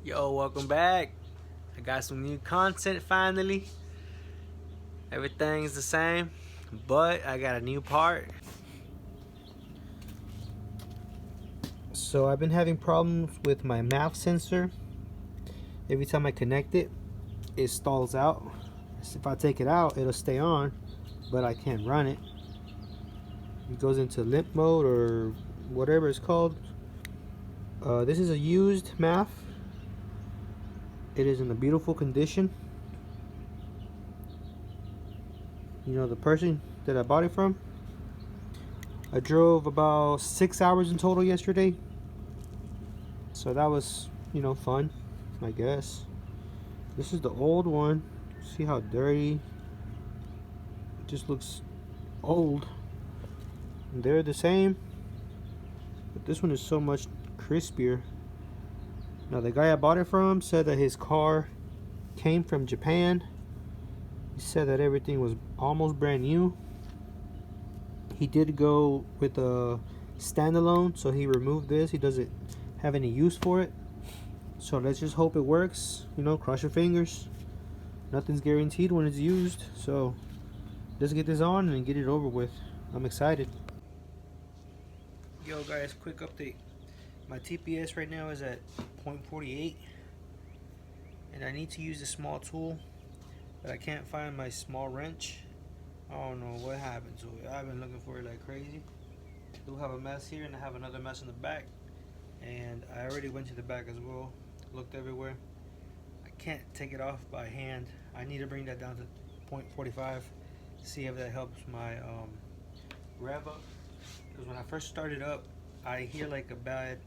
Yo, welcome back. I got some new content finally. Everything's the same, but I got a new part. So I've been having problems with my mouth sensor. Every time I connect it, it stalls out. If I take it out, it'll stay on, but I can't run it. It goes into limp mode or whatever it's called. This is a used MAF. It is in a beautiful condition. You know, the person that I bought it from. I drove about 6 hours in total yesterday. So that was, fun, I guess. This is the old one. See how dirty? It just looks old. And they're the same, but this one is so much crispier. Now the guy I bought it from said that his car came from Japan. He said that everything was almost brand new. He did go with a standalone, so he removed this. He doesn't have any use for it. So let's just hope it works. Cross your fingers. Nothing's guaranteed when it's used. So let's get this on and get it over with. I'm excited. Yo guys, quick update. My TPS right now is at 0.48 and I need to use a small tool, but I can't find my small wrench. I don't know what happened to it. I've been looking for it like crazy. I do have a mess here and I have another mess in the back, and I already went to the back as well, looked everywhere. I can't take it off by hand. I need to bring that down to 0.45, see if that helps my rev up, because when I first started up I hear like a bad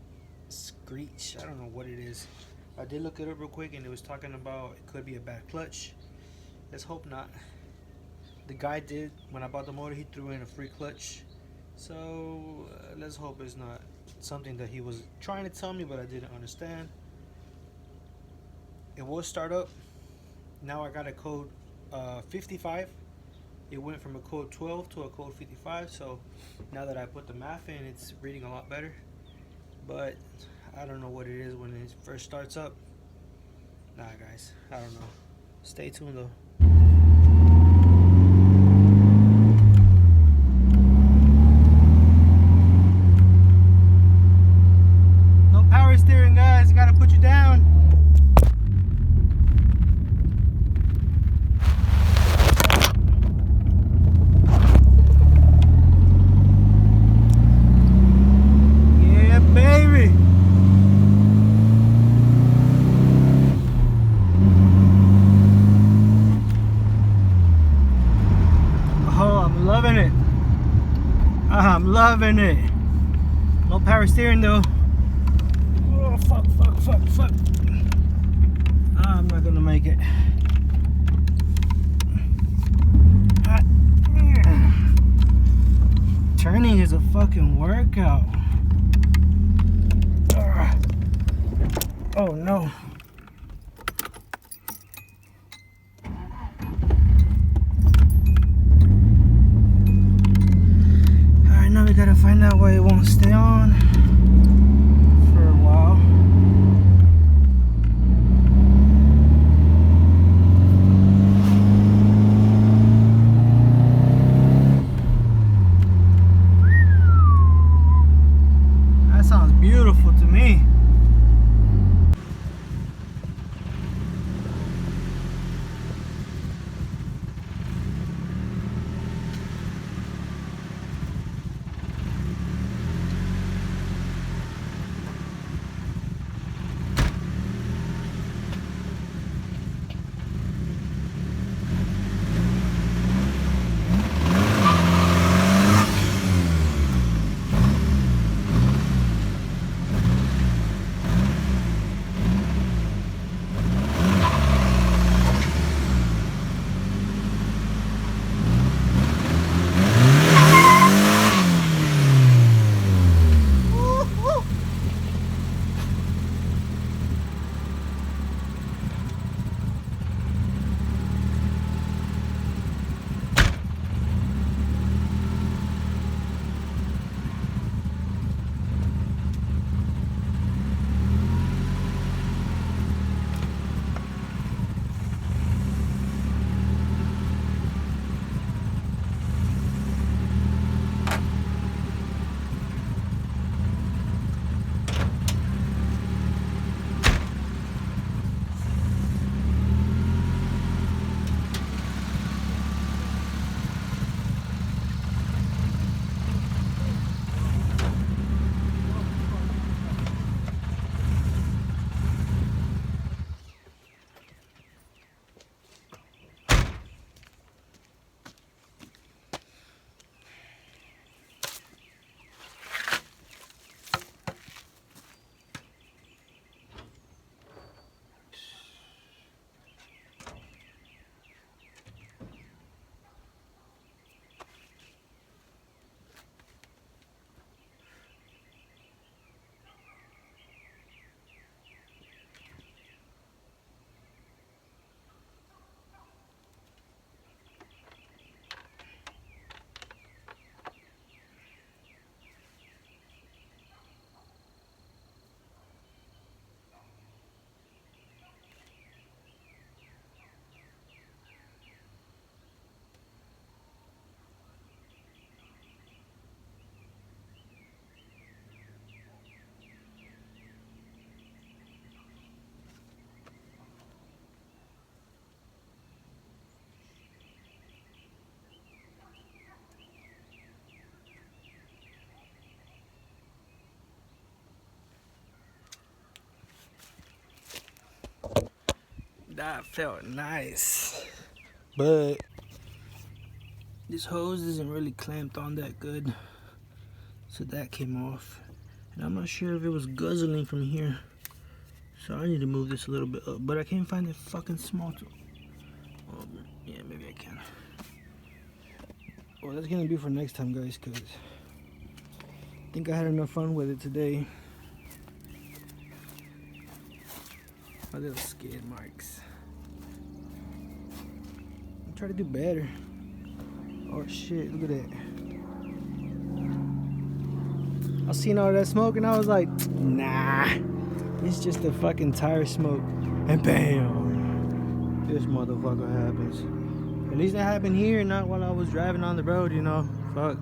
screech. I don't know what it is. I did look it up real quick and it was talking about it could be a bad clutch. Let's hope not. The guy did, when I bought the motor, he threw in a free clutch, so let's hope it's not something that he was trying to tell me but I didn't understand. It will start up. Now I got a code 55. It went from a code 12 to a code 55, so now that I put the MAF in, it's reading a lot better. But I don't know what it is when it first starts up. Nah guys, I don't know. Stay tuned though. No power steering guys, gotta put you down. Loving it. I'm loving it. No power steering though. Oh fuck. I'm not gonna make it. Turning is a fucking workout. Oh no. Now we gotta find out why it won't stay on for a while. That sounds beautiful to me. That felt nice. But this hose isn't really clamped on that good. So that came off. And I'm not sure if it was guzzling from here. So I need to move this a little bit up. But I can't find the fucking small tool. Oh, yeah, maybe I can. Well, that's gonna be for next time, guys, because I think I had enough fun with it today. My little skid marks. I'm trying to do better. Oh shit, look at that. I seen all that smoke and I was like, nah, it's just the fucking tire smoke. And bam, this motherfucker happens. At least that happened here, not while I was driving on the road, you know. Fuck.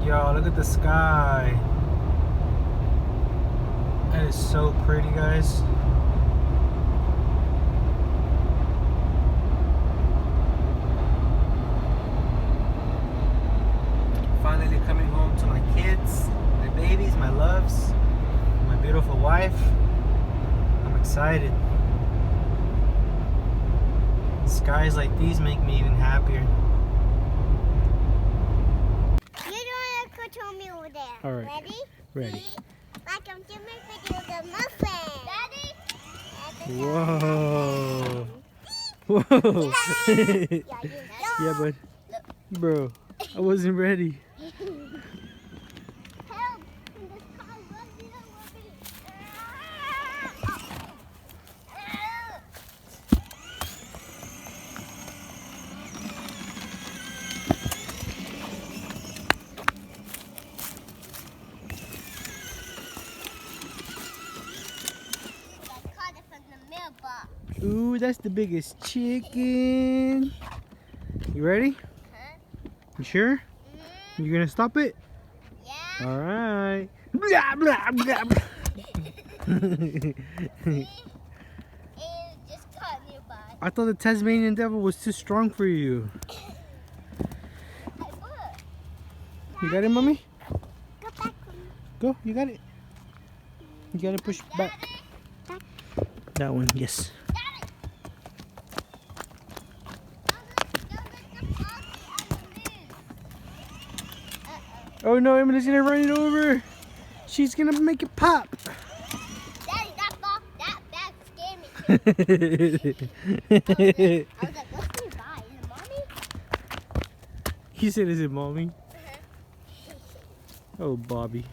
Yo, look at the sky. That is so pretty, guys. Finally coming home to my kids, my babies, my loves, my beautiful wife. I'm excited. Skies like these make me even happier. Control me over there. All right. Ready? Ready. Welcome to my video, the muffin. Daddy? Whoa. Whoa. Yeah, but bro, I wasn't ready. Help! Ooh, that's the biggest chicken. You ready? Huh? You sure? Mm-hmm. You gonna stop it? Yeah. All right. Blah, blah, blah, blah. It just caught nearby. I thought the Tasmanian devil was too strong for you. You got it, mommy? Go back. Go, you got it. You gotta push back. That one, yes. Oh no, Emily's gonna run it over. She's gonna make it pop. Daddy, that bag scared me too. I was like, what's nearby? Is it mommy? He said, "Is it mommy?" Oh, Bobby.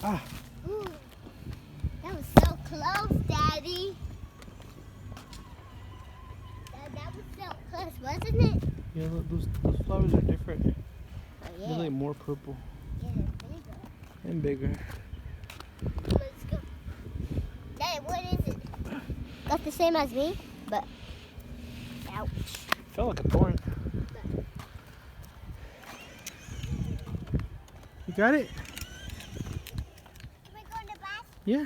Ah. Ooh, that was so close, Daddy. That was so close, wasn't it? Yeah, look, those flowers are different. Oh, They're yeah. like more purple Yeah, bigger. and bigger. Let's go. Daddy, what is it? That's the same as me, but ouch. Felt like a thorn. You got it? Can we go in the bath? Yeah.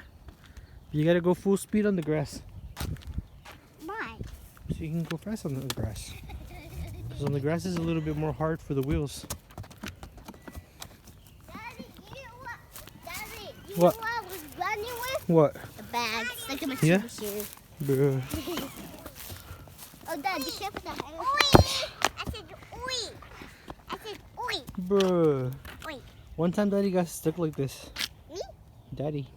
You gotta go full speed on the grass. Why? So you can go fast on the grass. Because on the grass is a little bit more hard for the wheels. Daddy, you know what? Daddy, you What? know what I was running with? What? The bags, like my Yeah? shoes. Bruh. Oh, Dad, be careful. Oi! I said oi. I said oi. Bruh. Oi. One time Daddy got stuck like this. Me? Daddy.